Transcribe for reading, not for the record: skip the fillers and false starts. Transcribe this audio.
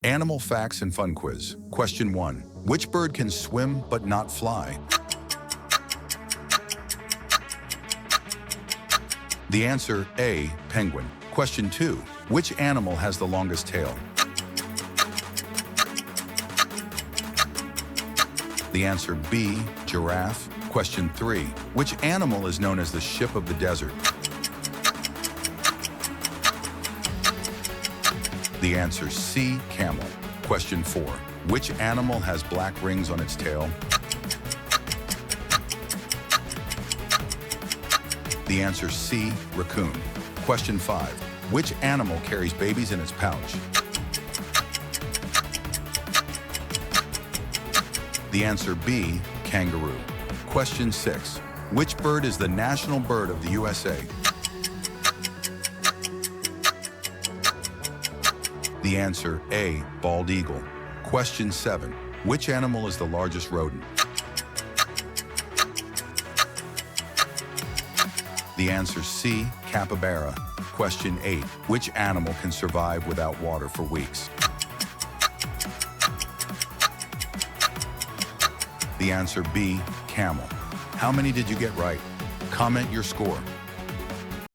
Animal facts and fun quiz. Question 1. Which bird can swim but not fly? The answer A, penguin. Question 2. Which animal has the longest tail? The answer B, giraffe. Question 3. Which animal is known as the ship of the desert? The answer C, camel. Question 4. Which animal has black rings on its tail? The answer C, raccoon. Question 5. Which animal carries babies in its pouch? The answer B, kangaroo. Question 6. Which bird is the national bird of the USA? The answer A, bald eagle. Question 7. Which animal is the largest rodent? The answer C, capybara. Question 8. Which animal can survive without water for weeks? The answer B, camel. How many did you get right? Comment your score.